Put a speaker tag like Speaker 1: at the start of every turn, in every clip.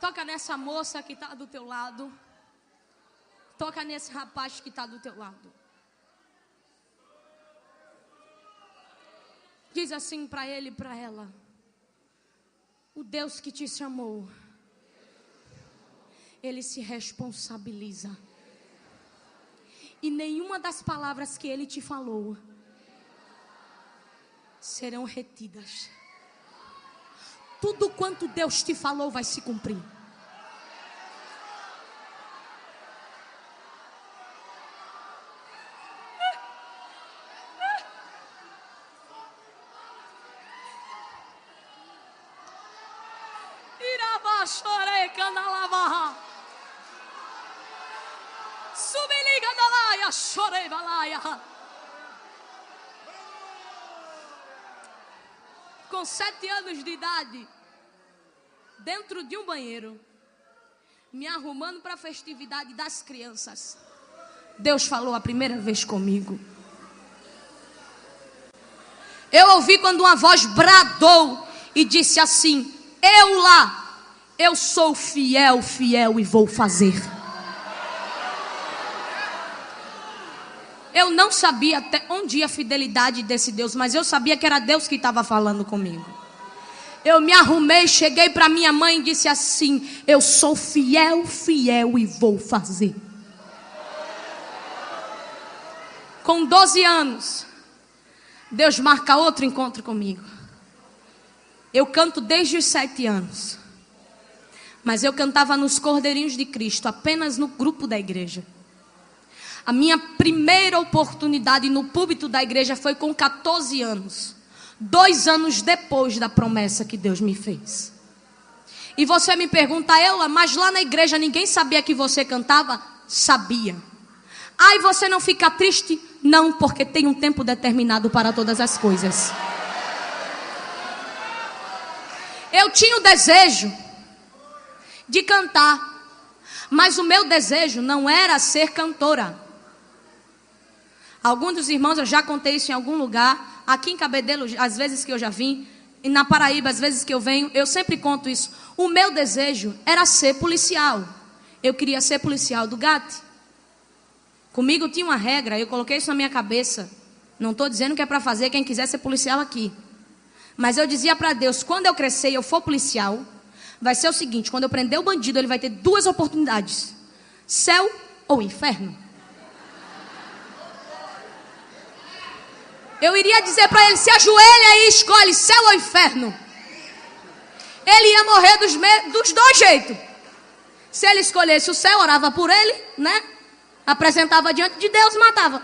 Speaker 1: Toca nessa moça que está do teu lado. Toca nesse rapaz que está do teu lado. Diz assim para ele e para ela: o Deus que te chamou, Ele se responsabiliza. E nenhuma das palavras que Ele te falou serão retidas. Tudo quanto Deus te falou vai se cumprir. Chorei, canalava. Subeliga da laia, chorei, balaia. Com 7 anos de idade, dentro de um banheiro, me arrumando para a festividade das crianças, Deus falou a primeira vez comigo. Eu ouvi quando uma voz bradou e disse assim: eu lá. Eu sou fiel, fiel e vou fazer. Eu não sabia até onde ia a fidelidade desse Deus, mas eu sabia que era Deus que estava falando comigo. Eu me arrumei, cheguei para minha mãe e disse assim: eu sou fiel, fiel e vou fazer. Com 12 anos, Deus marca outro encontro comigo. Eu canto desde os 7 anos. Mas eu cantava nos Cordeirinhos de Cristo, apenas no grupo da igreja. A minha primeira oportunidade no púlpito da igreja foi com 14 anos. 2 anos depois da promessa que Deus me fez. E você me pergunta: Eula, mas lá na igreja ninguém sabia que você cantava? Sabia. Ai, você não fica triste? Não, porque tem um tempo determinado para todas as coisas. Eu tinha o desejo de cantar, mas o meu desejo não era ser cantora. Alguns dos irmãos, eu já contei isso em algum lugar, aqui em Cabedelo, às vezes que eu já vim, e na Paraíba, às vezes que eu venho, eu sempre conto isso. O meu desejo era ser policial. Eu queria ser policial do GAT. Comigo tinha uma regra, eu coloquei isso na minha cabeça. Não estou dizendo que é para fazer quem quiser ser policial aqui. Mas eu dizia para Deus: quando eu crescer e eu for policial, vai ser o seguinte: quando eu prender o bandido, ele vai ter 2 oportunidades: céu ou inferno. Eu iria dizer para ele: se ajoelha e escolhe céu ou inferno. Ele ia morrer dos 2 jeitos. Se ele escolhesse o céu, orava por ele, né? Apresentava diante de Deus, matava.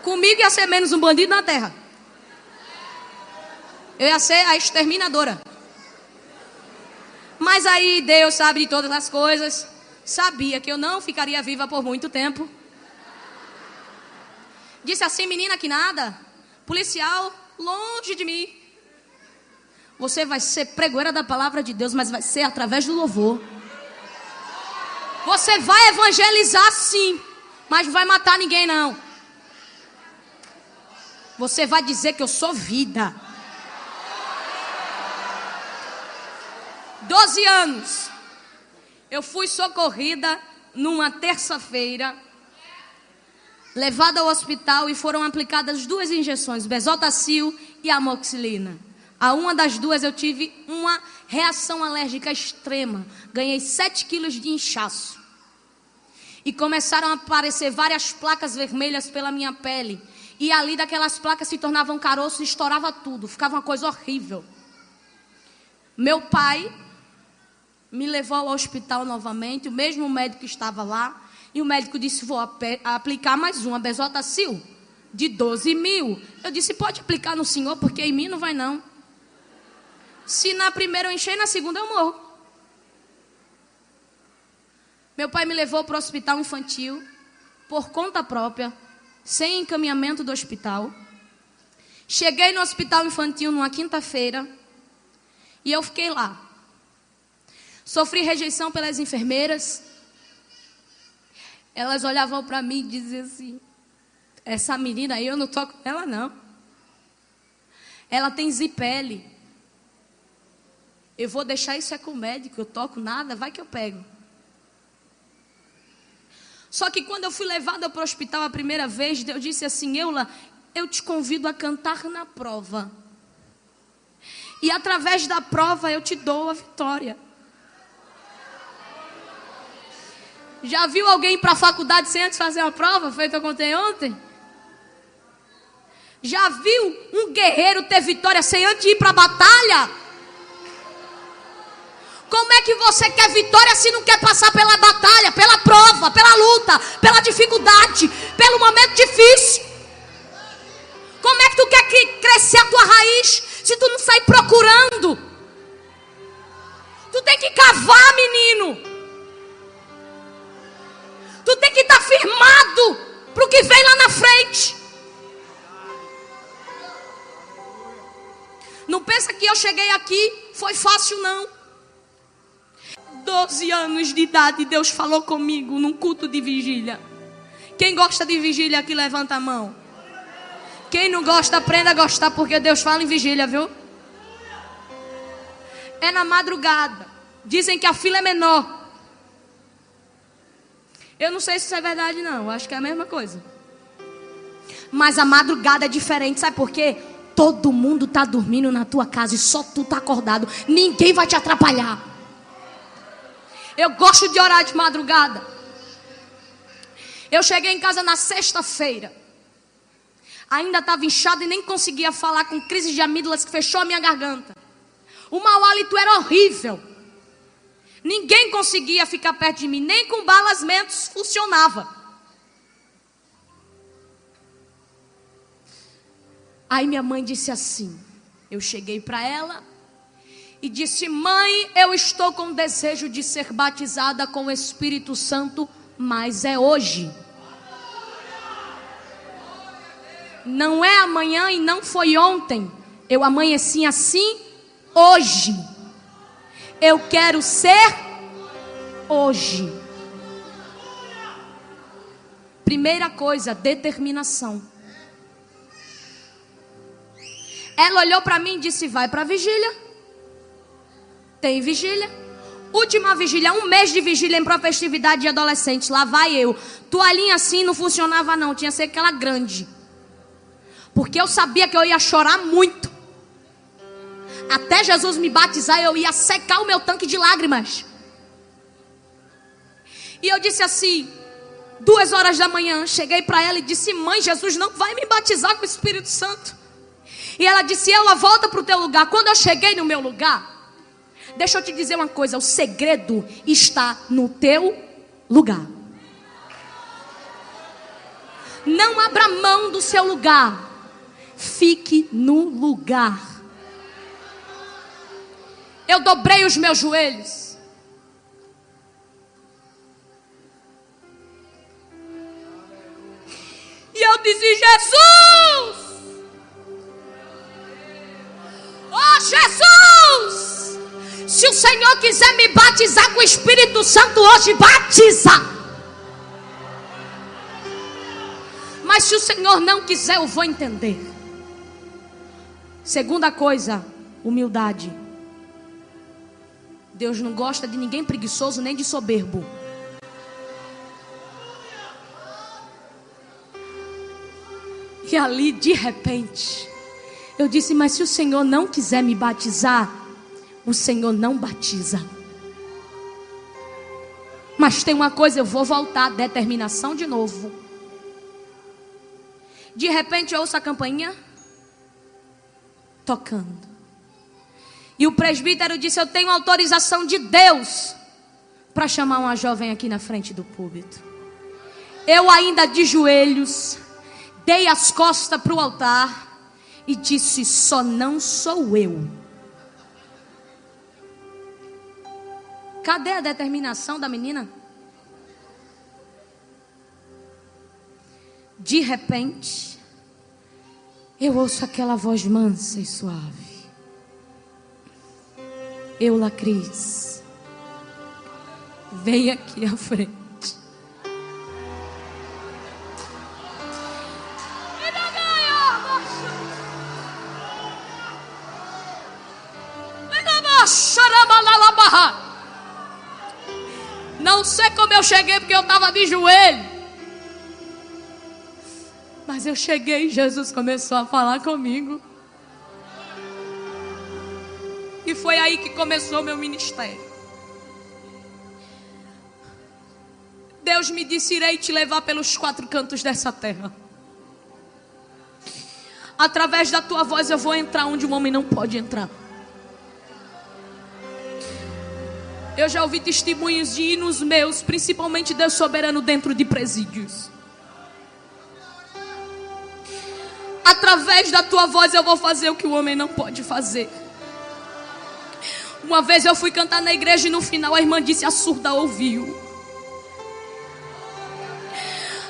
Speaker 1: Comigo ia ser menos um bandido na terra. Eu ia ser a exterminadora. Mas aí Deus sabe de todas as coisas. Sabia que eu não ficaria viva por muito tempo. Disse assim: menina que nada, policial, longe de mim. Você vai ser pregoeira da palavra de Deus, mas vai ser através do louvor. Você vai evangelizar sim, mas não vai matar ninguém não. Você vai dizer que eu sou vida. 12 anos, eu fui socorrida numa terça-feira, levada ao hospital e foram aplicadas 2 injeções, Besotacil e amoxicilina. A uma das 2 eu tive uma reação alérgica extrema. Ganhei 7 quilos de inchaço. E começaram a aparecer várias placas vermelhas pela minha pele. E ali daquelas placas se tornavam caroço e estourava tudo. Ficava uma coisa horrível. Meu pai me levou ao hospital novamente. O mesmo médico estava lá. E o médico disse: vou aplicar mais uma Besotacil de 12 mil. Eu disse: pode aplicar no senhor, porque em mim não vai não. Se na primeira eu encher, na segunda eu morro. Meu pai me levou para o hospital infantil, por conta própria, sem encaminhamento do hospital. Cheguei no hospital infantil numa quinta-feira e eu fiquei lá. Sofri rejeição pelas enfermeiras. Elas olhavam para mim e diziam assim: essa menina aí eu não toco nela não. Ela tem zipele. Eu vou deixar isso com o médico, eu toco nada, vai que eu pego. Só que quando eu fui levada para o hospital a primeira vez, Deus disse assim: Eula, eu te convido a cantar na prova. E através da prova eu te dou a vitória. Já viu alguém ir para a faculdade sem antes fazer uma prova? Foi o que eu contei ontem. Já viu um guerreiro ter vitória sem antes ir para a batalha? Como é que você quer vitória se não quer passar pela batalha, pela prova, pela luta, pela dificuldade, pelo momento difícil? Como é que tu quer crescer a tua raiz se tu não sai procurando? Tu tem que cavar, menino. Tu tem que estar firmado para o que vem lá na frente. Não pensa que eu cheguei aqui, foi fácil não. 12 anos de idade, Deus falou comigo num culto de vigília. Quem gosta de vigília aqui, levanta a mão. Quem não gosta, aprenda a gostar, porque Deus fala em vigília, viu? É na madrugada. Dizem que a fila é menor. Eu não sei se isso é verdade não, acho que é a mesma coisa. Mas a madrugada é diferente, sabe por quê? Todo mundo está dormindo na tua casa e só tu está acordado. Ninguém vai te atrapalhar. Eu gosto de orar de madrugada. Eu cheguei em casa na sexta-feira. Ainda estava inchada e nem conseguia falar, com crise de amígdalas que fechou a minha garganta. O mau hálito era horrível. Ninguém conseguia ficar perto de mim, nem com balas mentos funcionava. Aí minha mãe disse assim, eu cheguei para ela e disse: mãe, eu estou com desejo de ser batizada com o Espírito Santo, mas é hoje. Não é amanhã e não foi ontem. Eu amanheci assim hoje. Eu quero ser hoje. Primeira coisa, determinação. Ela olhou para mim e disse: vai para a vigília. Tem vigília. Última vigília, 1 mês de vigília em festividade de adolescente. Lá vai eu. Toalhinha assim não funcionava não, tinha que ser aquela grande. Porque eu sabia que eu ia chorar muito. Até Jesus me batizar, eu ia secar o meu tanque de lágrimas. E eu disse assim, 2 horas da manhã, cheguei para ela e disse: mãe, Jesus não vai me batizar com o Espírito Santo. E ela disse: ela volta para o teu lugar. Quando eu cheguei no meu lugar, deixa eu te dizer uma coisa, o segredo está no teu lugar. Não abra mão do seu lugar. Fique no lugar. Eu dobrei os meus joelhos. E eu disse: Jesus! Oh Jesus! Se o Senhor quiser me batizar com o Espírito Santo hoje, batiza. Mas se o Senhor não quiser, eu vou entender. Segunda coisa, humildade. Deus não gosta de ninguém preguiçoso nem de soberbo. E ali, de repente, eu disse: mas se o Senhor não quiser me batizar, o Senhor não batiza. Mas tem uma coisa, eu vou voltar, determinação de novo. De repente eu ouço a campainha tocando. E o presbítero disse: eu tenho autorização de Deus para chamar uma jovem aqui na frente do púlpito. Eu ainda de joelhos, dei as costas para o altar e disse: só não sou eu. Cadê a determinação da menina? De repente, eu ouço aquela voz mansa e suave: Eula Cris, vem aqui à frente. Não sei como eu cheguei, porque eu estava de joelho. Mas eu cheguei e Jesus começou a falar comigo. E foi aí que começou o meu ministério. Deus me disse: irei te levar pelos 4 cantos dessa terra. Através da tua voz eu vou entrar onde um homem não pode entrar. Eu já ouvi testemunhos de hinos meus, principalmente Deus soberano, dentro de presídios. Através da tua voz eu vou fazer o que o homem não pode fazer. Uma vez eu fui cantar na igreja e no final a irmã disse: a surda ouviu.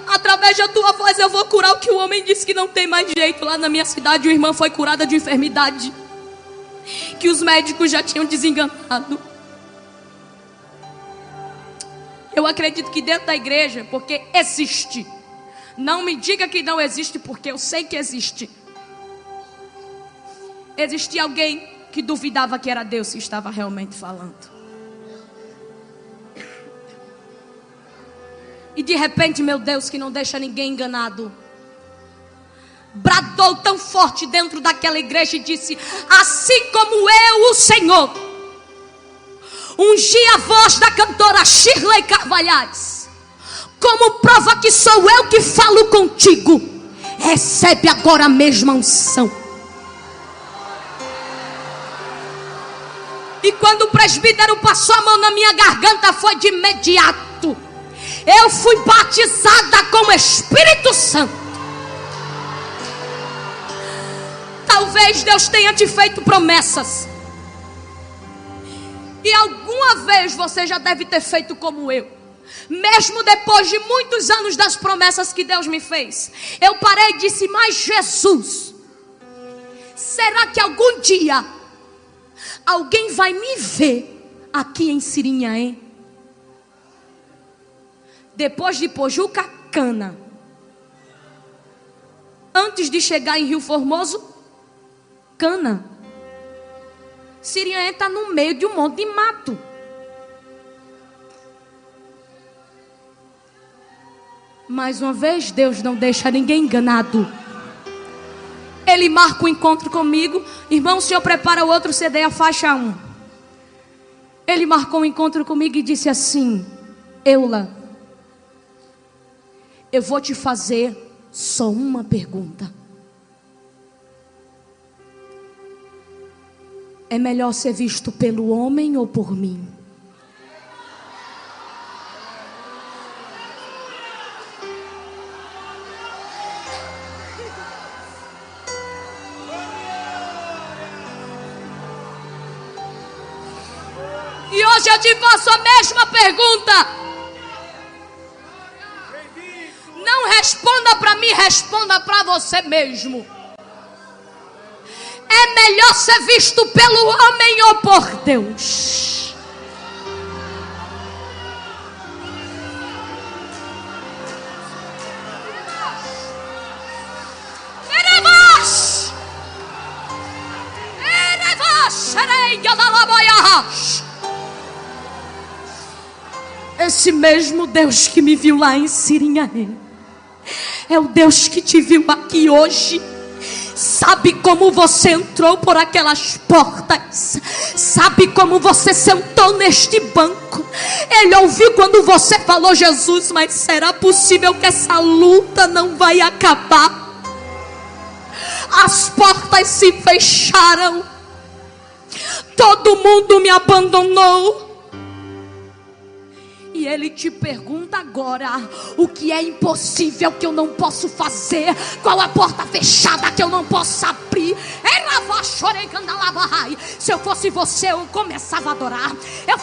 Speaker 1: Através da tua voz eu vou curar o que o homem disse que não tem mais jeito. Lá na minha cidade uma irmã foi curada de enfermidade que os médicos já tinham desenganado. Eu acredito que dentro da igreja, porque existe. Não me diga que não existe, porque eu sei que existe. Existia alguém que duvidava que era Deus que estava realmente falando. E de repente, meu Deus, que não deixa ninguém enganado, bradou tão forte dentro daquela igreja e disse: assim como eu, o Senhor, ungi a voz da cantora Shirley Carvalhais, como prova que sou eu que falo contigo, recebe agora a mesma unção. E quando o presbítero passou a mão na minha garganta, foi de imediato. Eu fui batizada com o Espírito Santo. Talvez Deus tenha te feito promessas. E alguma vez você já deve ter feito como eu. Mesmo depois de muitos anos das promessas que Deus me fez, eu parei e disse: mas Jesus, será que algum dia alguém vai me ver aqui em Sirinhaém? Depois de Pojuca, Cana. Antes de chegar em Rio Formoso, Cana. Sirinhaém está no meio de um monte de mato. Mais uma vez, Deus não deixa ninguém enganado. Ele marca o encontro comigo. Irmão, o senhor prepara o outro CD, a faixa 1. Ele marcou um encontro comigo e disse assim: Eula, eu vou te fazer só uma pergunta. É melhor ser visto pelo homem ou por mim? E hoje eu te faço a mesma pergunta. Não responda para mim, responda para você mesmo. É melhor ser visto pelo homem ou por Deus? Esse mesmo Deus que me viu lá em Sirinhaém é o Deus que te viu aqui hoje. Sabe como você entrou por aquelas portas, sabe como você sentou neste banco. Ele ouviu quando você falou: Jesus, mas será possível que essa luta não vai acabar? As portas se fecharam, todo mundo me abandonou. E Ele te pergunta agora: o que é impossível que eu não posso fazer? Qual a porta fechada que eu não posso abrir? Se eu fosse você, eu começava a adorar. Eu